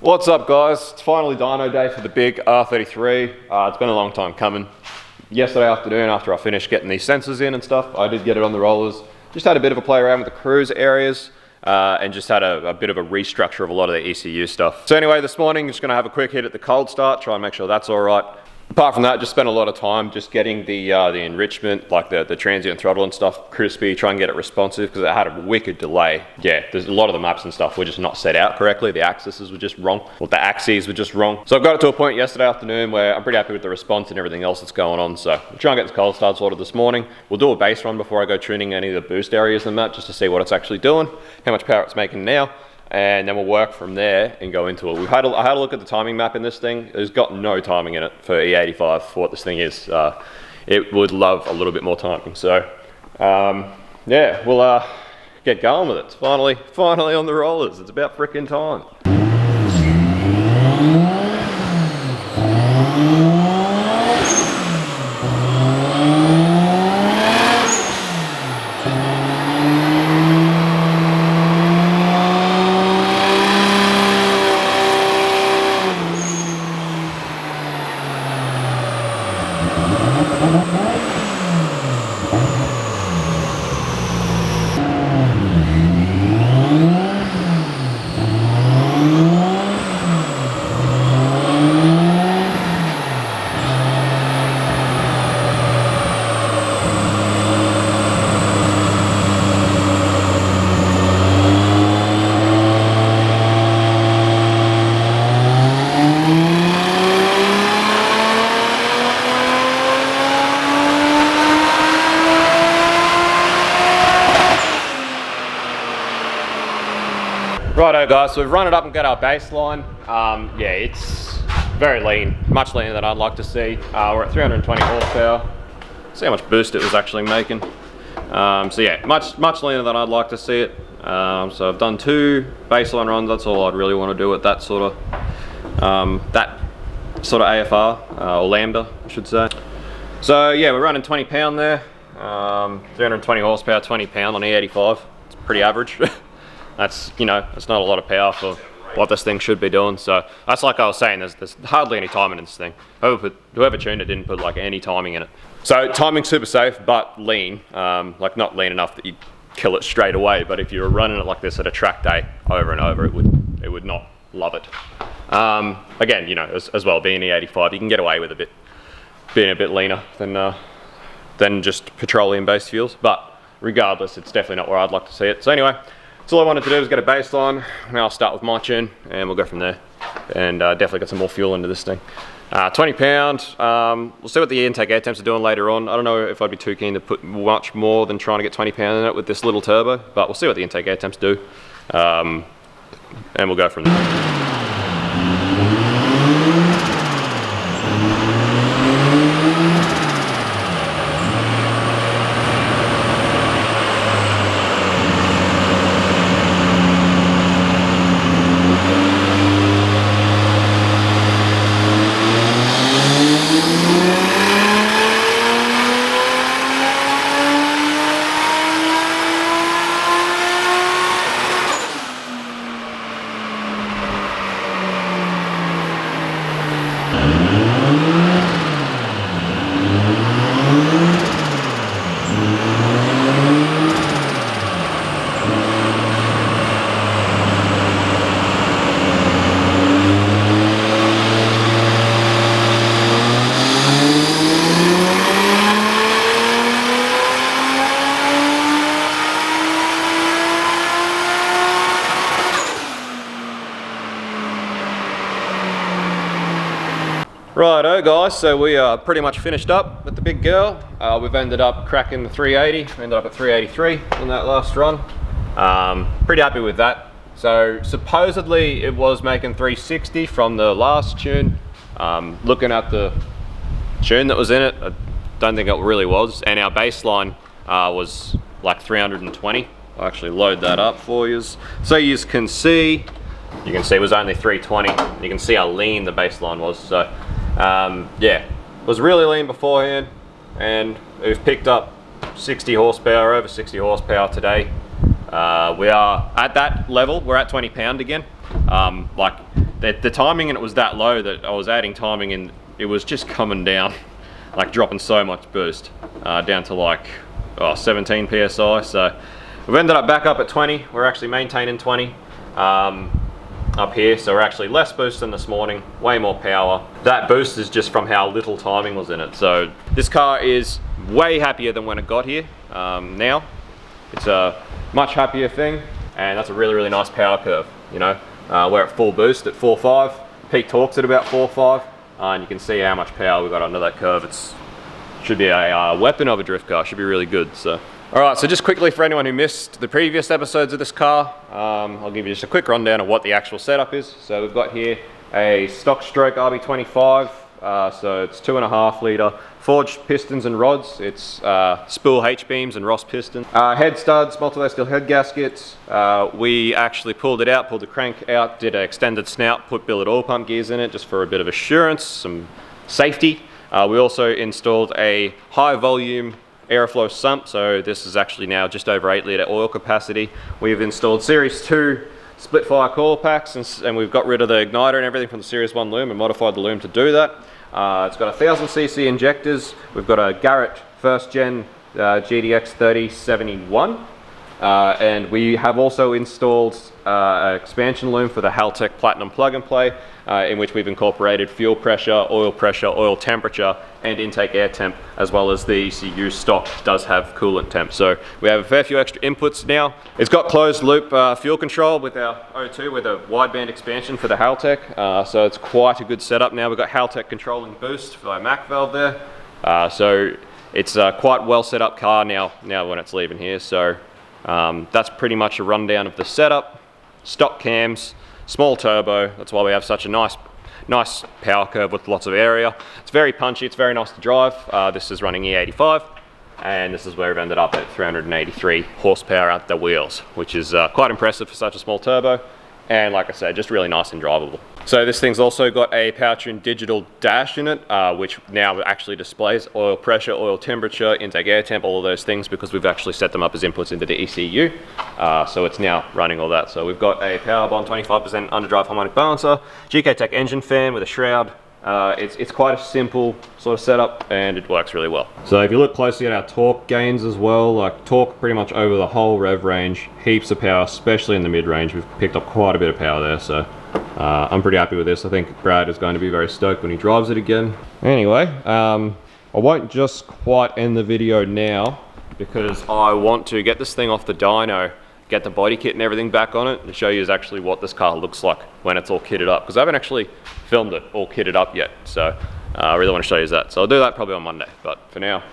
What's up guys, it's finally dyno day for the big R33. It's been a long time coming. Yesterday afternoon after I finished getting these sensors in and stuff, I did get it on the rollers. Just had a bit of a play around with the cruise areas and just had a bit of a restructure of a lot of the ECU stuff. So anyway, this morning just gonna have a quick hit at the cold start, try and make sure that's all right. Apart from that, just spent a lot of time just getting the enrichment, like the transient throttle and stuff, crispy, try and get it responsive because it had a wicked delay. Yeah, there's a lot of the maps and stuff were just not set out correctly. The axes were just wrong, or the axes were just wrong. So I've got it to a point yesterday afternoon where I'm pretty happy with the response and everything else that's going on. So we'll try and get the cold start sorted this morning. We'll do a base run before I go tuning any of the boost areas in the map just to see what it's actually doing, how much power it's making now. And then we'll work from there and go into it. I had a look at the timing map in this thing. It's got no timing in it for E85 for what this thing is. It would love a little bit more timing. So yeah, we'll get going with it. It's finally on the rollers. It's about frickin' time. Righto guys, so we've run it up and got our baseline. Yeah, it's very lean, much leaner than I'd like to see. We're at 320 horsepower. See how much boost it was actually making. So yeah, much leaner than I'd like to see it. So I've done 2 baseline runs. That's all I'd really want to do at that sort of AFR or lambda, I should say. So yeah, we're running 20 pound there. 320 horsepower, 20 pound on E85. It's pretty average. That's, you know, it's not a lot of power for what this thing should be doing. So that's like I was saying, there's hardly any timing in this thing. Whoever tuned it didn't put like any timing in it. So timing's super safe, but lean. Like not lean enough that you'd kill it straight away, but if you were running it like this at a track day over and over, it would not love it. Again, you know, as well, being E85, you can get away with being a bit leaner than just petroleum-based fuels. But regardless, it's definitely not where I'd like to see it. So anyway, so all I wanted to do was get a baseline. Now I'll start with my tune and we'll go from there. And definitely get some more fuel into this thing. 20 pound, we'll see what the intake air temps are doing later on. I don't know if I'd be too keen to put much more than trying to get 20 pound in it with this little turbo, but we'll see what the intake air temps do. And we'll go from there. Righto guys, so we are pretty much finished up with the big girl. We've ended up cracking the 380, we ended up at 383 in that last run. Pretty happy with that. So supposedly it was making 360 from the last tune. Looking at the tune that was in it, I don't think it really was. And our baseline was like 320. I'll actually load that up for you. So you can see it was only 320. You can see how lean the baseline was. So yeah, it was really lean beforehand, and we've picked up 60 horsepower, over 60 horsepower today. We are at that level, we're at 20 pound again. Like the timing in it was that low that I was adding timing and it was just coming down, like dropping so much boost, down to like 17 psi. So we've ended up back up at 20. We're actually maintaining 20 up here, so we're actually less boost than this morning, way more power. That boost is just from how little timing was in it. So this car is way happier than when it got here. Now it's a much happier thing, and that's a really, really nice power curve. You know, we're at full boost at 4.5, peak torque's at about 4.5, and you can see how much power we got under that curve. It should be a weapon of a drift car. Should be really good. So alright, so just quickly for anyone who missed the previous episodes of this car, I'll give you just a quick rundown of what the actual setup is. So we've got here a stock stroke RB25, so it's 2.5 litre, forged pistons and rods. It's spool H-beams and Ross pistons. Head studs, multi-layer steel head gaskets. We actually pulled the crank out, did an extended snout, put billet oil pump gears in it just for a bit of assurance, some safety. We also installed a high volume aeroflow sump, so this is actually now just over 8 litre oil capacity. We've installed Series 2 split fire coil packs, and we've got rid of the igniter and everything from the Series 1 loom and modified the loom to do that. It's got 1000cc injectors. We've got a Garrett first gen GDX 3071, and we have also installed an expansion loom for the Haltech Platinum plug and play, in which we've incorporated fuel pressure, oil temperature, and intake air temp, as well as the ECU stock does have coolant temp. So we have a fair few extra inputs now. It's got closed loop fuel control with our O2 with a wideband expansion for the Haltech. So it's quite a good setup now. We've got Haltech controlling boost for our Mac valve there. So it's a quite well set up car now when it's leaving here. So that's pretty much a rundown of the setup. Stock cams, small turbo. That's why we have such a nice power curve with lots of area. It's very punchy, it's very nice to drive. This is running E85, and this is where we've ended up at 383 horsepower at the wheels, which is quite impressive for such a small turbo. And like I said, just really nice and drivable. So this thing's also got a Powertrain digital dash in it, which now actually displays oil pressure, oil temperature, intake air temp, all of those things, because we've actually set them up as inputs into the ECU. So it's now running all that. So we've got a Powerbond 25% underdrive harmonic balancer, GK Tech engine fan with a shroud. It's quite a simple sort of setup, and it works really well. So if you look closely at our torque gains as well, like torque pretty much over the whole rev range, heaps of power, especially in the mid-range. We've picked up quite a bit of power there, so I'm pretty happy with this. I think Brad is going to be very stoked when he drives it again. Anyway, I won't just quite end the video now, because I want to get this thing off the dyno, get the body kit and everything back on it, and show you actually what this car looks like when it's all kitted up, because I haven't actually filmed it all kitted up yet. So I really want to show you that. So I'll do that probably on Monday, but for now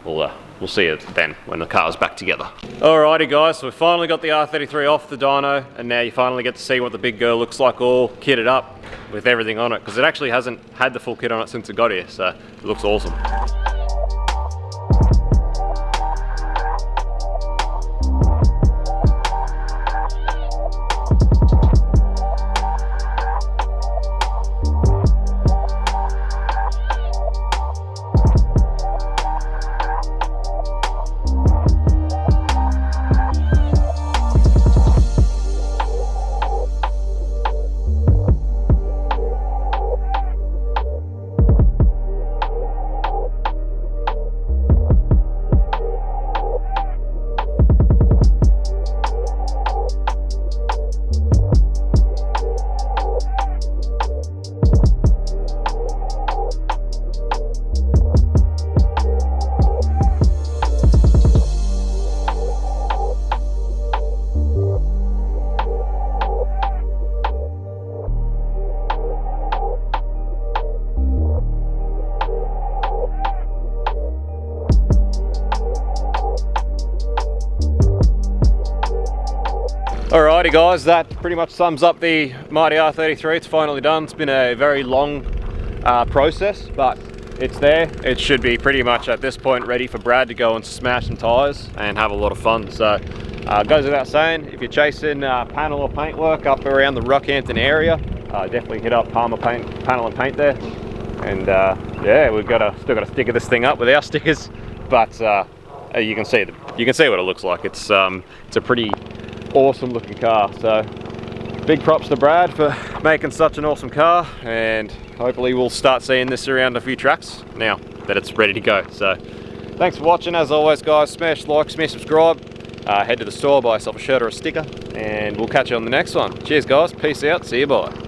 we'll see it then when the car's back together. Alrighty guys, so we finally got the R33 off the dyno, and now you finally get to see what the big girl looks like all kitted up with everything on it, because it actually hasn't had the full kit on it since it got here, so it looks awesome. Alrighty guys, that pretty much sums up the mighty R33. It's finally done. It's been a very long process, but it's there. It should be pretty much at this point ready for Brad to go and smash some tyres and have a lot of fun. So it goes without saying, if you're chasing panel or paint work up around the Rockhampton area, definitely hit up Palmer Panel and Paint there. And yeah, we've still got to sticker this thing up with our stickers, but you can see what it looks like. It's a pretty awesome looking car. So big props to Brad for making such an awesome car, and hopefully we'll start seeing this around a few tracks now that it's ready to go. So thanks for watching. As always guys, smash like, smash subscribe, head to the store, buy yourself a shirt or a sticker, and we'll catch you on the next one. Cheers guys, peace out, see you, bye.